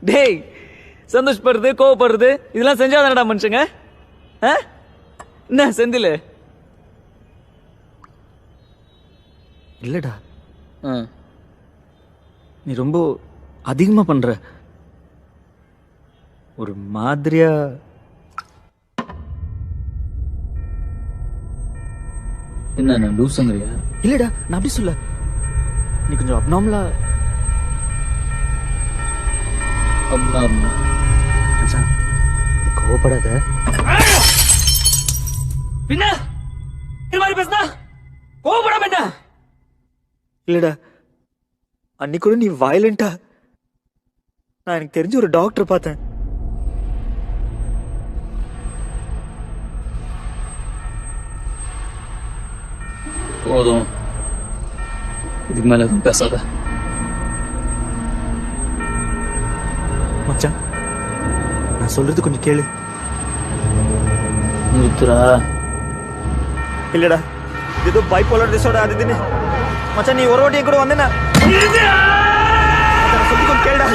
டேய், சந்தோஷப்படுறது கோவப்படுறது இதெல்லாம் செஞ்சாதானடா மனுஷங்க? என்ன செந்தில்? இல்லடா, நீ ரொம்ப அதிகமா பண்ற. ஒரு மாதிரியா என்ன லூசுங்கறியா? இல்லடா, நான் அப்படி சொல்ல. நீ கொஞ்சம் அப்நார்மலா மச்சான், நீ கோவப்படாத. பின்ன இது மாதிரி பேசுனா கோவப்படாம என்ன? இல்லடா, அன்னைக்கு கூட நீ வயலண்டா. நான் எனக்கு தெரிஞ்ச ஒரு டாக்டர் பார்த்தேன். போதும், இதுக்கு மேல எதுவும் பேசாத மச்சான். நான் சொல்றது கொஞ்சம் கேளு. நிறுத்துறா? இல்லடா, ஏதோ பைப்போலர் டிசார்டர் அது இதுன்னு. மச்சான், நீ ஒரு வாட்டி கூட வந்தேன்னா சொல்லி கொஞ்சம் கேளுடா.